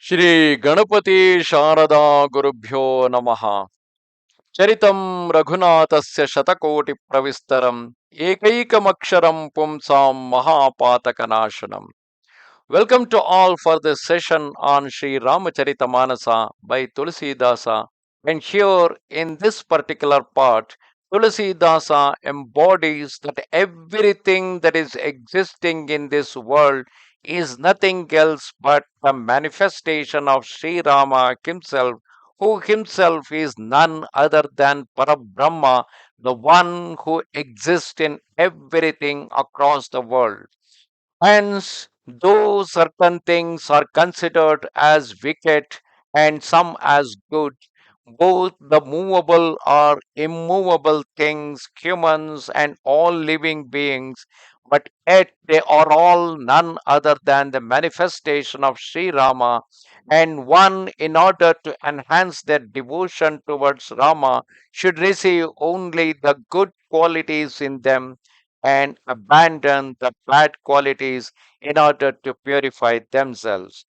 श्री गणपति शारदा गुरुभ्यो नमः। चरितं रघुनाथस्य शतकोटिप्रविस्तरम् एकैकमक्षरं पुंसां महापातकनाशनम्. Welcome to all for this session on Sri Rama Charitha Manasa by Dasa. And here in this particular part, Dasa embodies that everything that is existing in this world is nothing else but the manifestation of Sri Rama himself, who himself is none other than Parabrahma, the one who exists in everything across the world. Hence, though certain things are considered as wicked and some as good, both the movable or immovable things, humans and all living beings, but yet they are all none other than the manifestation of Sri Rama, and one, in order to enhance their devotion towards Rama, should receive only the good qualities in them and abandon the bad qualities in order to purify themselves.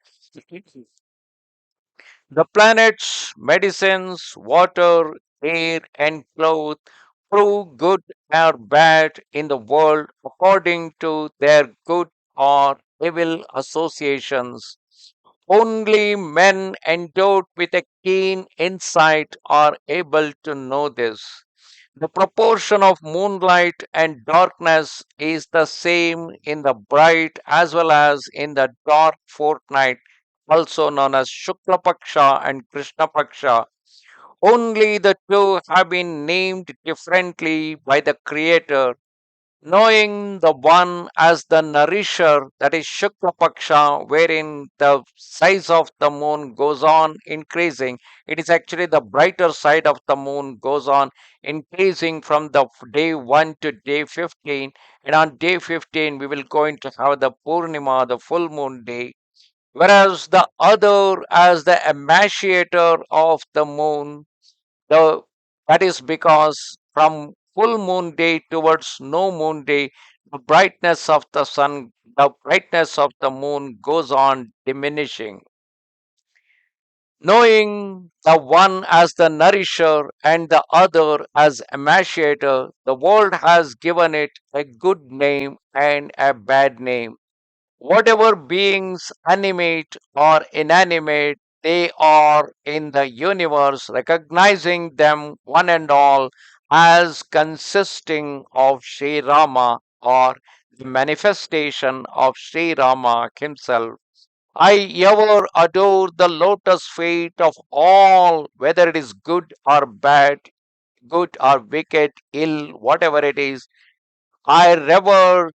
The planets, medicines, water, air, and clothes prove good or bad in the world according to their good or evil associations. Only men endowed with a keen insight are able to know this. The proportion of moonlight and darkness is the same in the bright as well as in the dark fortnight, also known as Shukla Paksha and Krishna Paksha. Only the two have been named differently by the Creator, knowing the one as the nourisher, that is Shukla Paksha, wherein the size of the moon goes on increasing. It is actually the brighter side of the moon goes on increasing from the day 1 to day 15. And on day 15, we will going to have the Purnima, the full moon day. Whereas the other as the emaciator of the moon, the that is because from full moon day towards no moon day, the brightness of the sun, the brightness of the moon goes on diminishing. Knowing the one as the nourisher and the other as emaciator, the world has given it a good name and a bad name. Whatever beings, animate or inanimate, they are in the universe, recognizing them one and all as consisting of Sri Rama or the manifestation of Sri Rama himself. I ever adore the lotus feet of all, whether it is good or bad, good or wicked, ill, whatever it is. I ever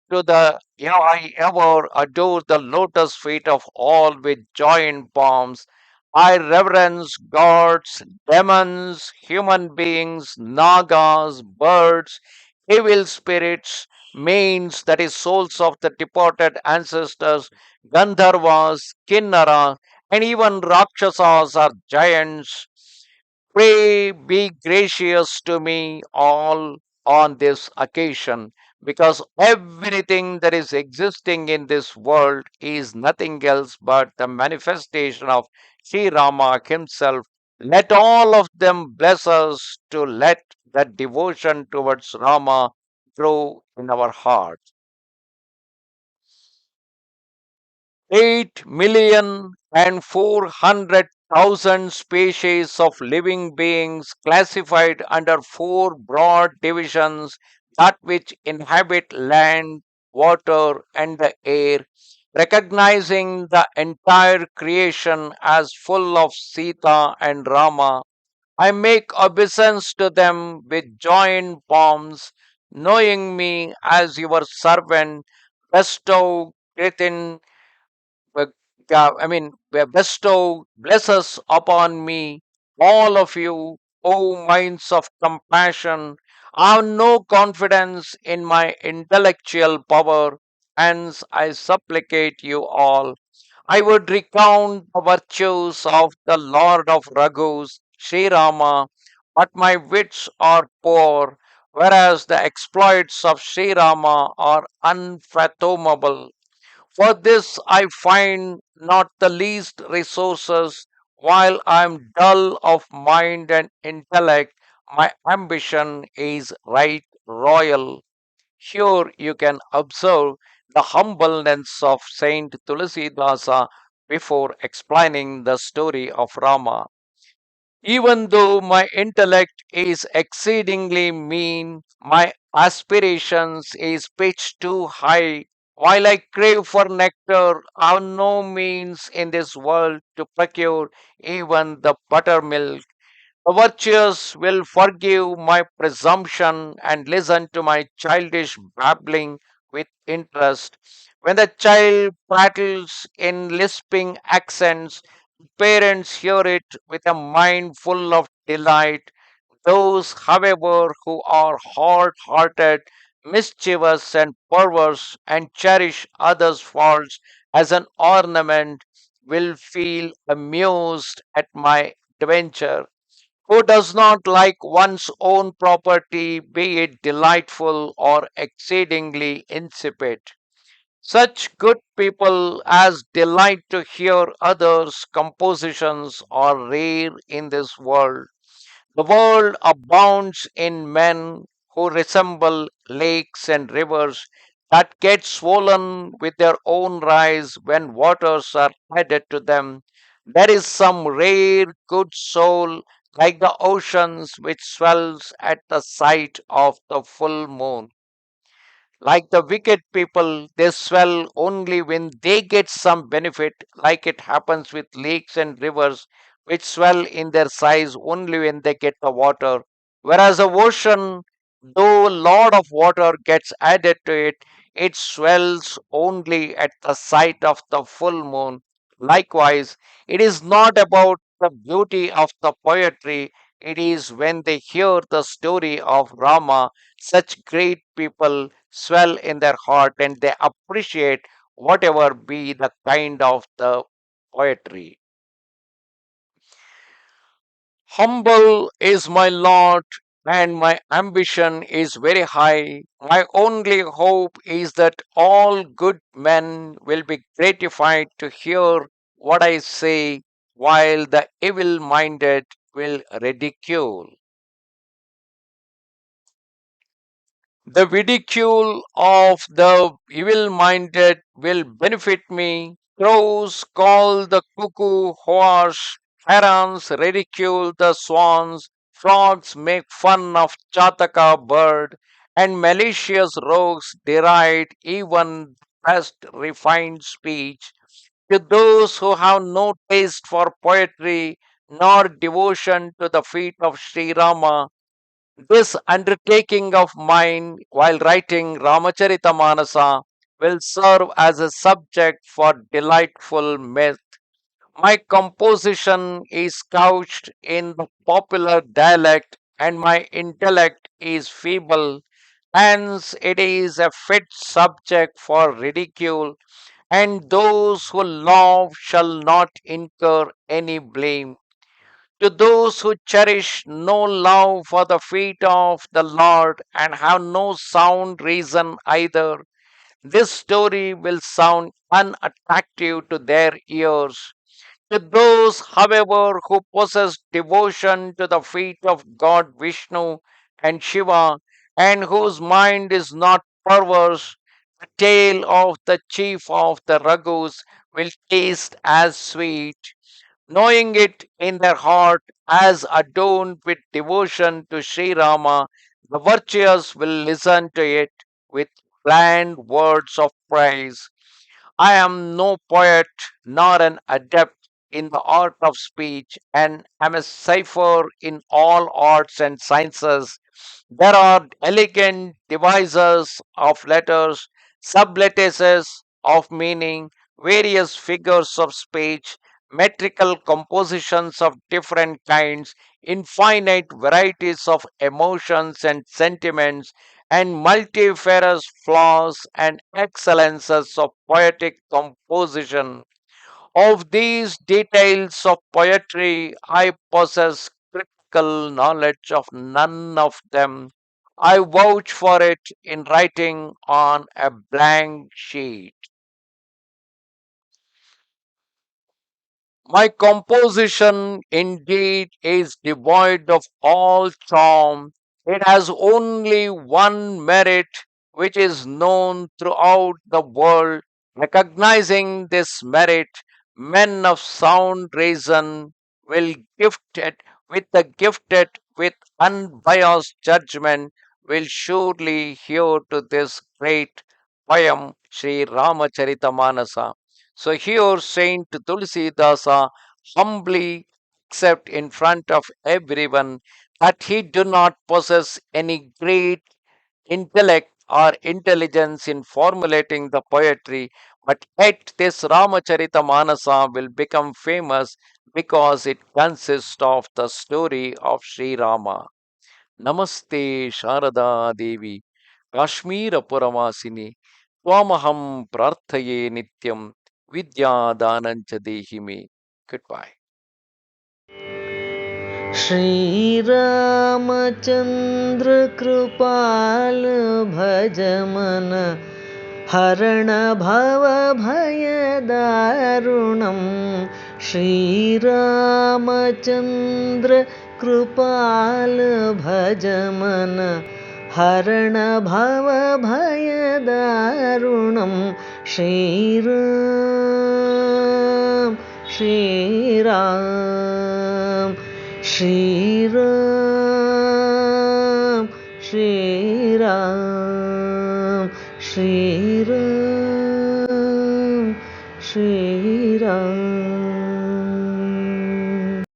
adore the lotus feet of all with joy in palms. I reverence gods, demons, human beings, nagas, birds, evil spirits, mains, that is, souls of the departed ancestors, Gandharvas, Kinnara, and even Rakshasas or giants. Pray be gracious to me all on this occasion, because everything that is existing in this world is nothing else but the manifestation of Sri Rama himself. Let all of them bless us to let that devotion towards Rama grow in our hearts. 8,400,000 species of living beings classified under four broad divisions, that which inhabit land, water, and the air, recognizing the entire creation as full of Sita and Rama. I make obeisance to them with joined palms, knowing me as your servant, bestow within bestow, bless us upon me, all of you, O minds of compassion. I have no confidence in my intellectual power, hence I supplicate you all. I would recount the virtues of the Lord of Raghus, Sri Rama, but my wits are poor, whereas the exploits of Sri Rama are unfathomable. For this I find not the least resources, while I am dull of mind and intellect, my ambition is right royal. Here you can observe the humbleness of Saint Tulsidasa before explaining the story of Rama. Even though my intellect is exceedingly mean, my aspirations is pitched too high. While I crave for nectar, I have no means in this world to procure even the buttermilk. The virtuous will forgive my presumption and listen to my childish babbling with interest. When the child prattles in lisping accents, parents hear it with a mind full of delight. Those, however, who are hard hearted, mischievous, and perverse, and cherish others' faults as an ornament, will feel amused at my adventure. Who does not like one's own property, be it delightful or exceedingly insipid? Such good people as delight to hear others' compositions are rare in this world. The world abounds in men who resemble lakes and rivers that get swollen with their own rise when waters are added to them. There is some rare good soul like the oceans which swells at the sight of the full moon. Like the wicked people, they swell only when they get some benefit, like it happens with lakes and rivers, which swell in their size only when they get the water. Whereas the ocean, though a lot of water gets added to it, it swells only at the sight of the full moon. Likewise, it is not about the beauty of the poetry, it is when they hear the story of Rama, such great people swell in their heart and they appreciate whatever be the kind of the poetry. Humble is my lot and my ambition is very high. My only hope is that all good men will be gratified to hear what I say, while the evil minded will ridicule. The ridicule of the evil minded will benefit me. Crows call the cuckoo hoarse, herons ridicule the swans, frogs make fun of Chataka bird, and malicious rogues deride even best refined speech. To those who have no taste for poetry nor devotion to the feet of Sri Rama, this undertaking of mine while writing Ramacharitha Manasa will serve as a subject for delightful myth. My composition is couched in the popular dialect and my intellect is feeble, hence it is a fit subject for ridicule, and those who laugh shall not incur any blame. To those who cherish no love for the feet of the Lord and have no sound reason either, this story will sound unattractive to their ears. To those, however, who possess devotion to the feet of God Vishnu and Shiva, and whose mind is not perverse, the tale of the chief of the Raghus will taste as sweet. Knowing it in their heart as adorned with devotion to Sri Rama, the virtuous will listen to it with bland words of praise. I am no poet nor an adept in the art of speech, and am a cipher in all arts and sciences. There are elegant devices of letters, sublattices of meaning, various figures of speech, metrical compositions of different kinds, infinite varieties of emotions and sentiments, and multifarious flaws and excellences of poetic composition. Of these details of poetry, I possess critical knowledge of none of them. I vouch for it in writing on a blank sheet. My composition indeed is devoid of all charm. It has only one merit which is known throughout the world. Recognizing this merit, men of sound reason will gift it with unbiased judgment will surely hear to this great poem, Sri Rama Charitha Manasa. So here Saint Tulsi Dasa humbly accept in front of everyone that he do not possess any great intellect or intelligence in formulating the poetry, but yet this Ramacharita Manasa will become famous because it consists of the story of Sri Rama. Namaste Sharada Devi Kashmira Puravasini Twamaham Prarthaye Nityam Vidya Danancha Dehime. Goodbye. Shri Ramchandra कृपाल भज मन हरण भव भय दारुणं श्रीरामचन्द्र कृपाल भज मन हरण भव भय दारुणं श्रीराम श्रीराम श्रीराम श्रीराम श्रीराम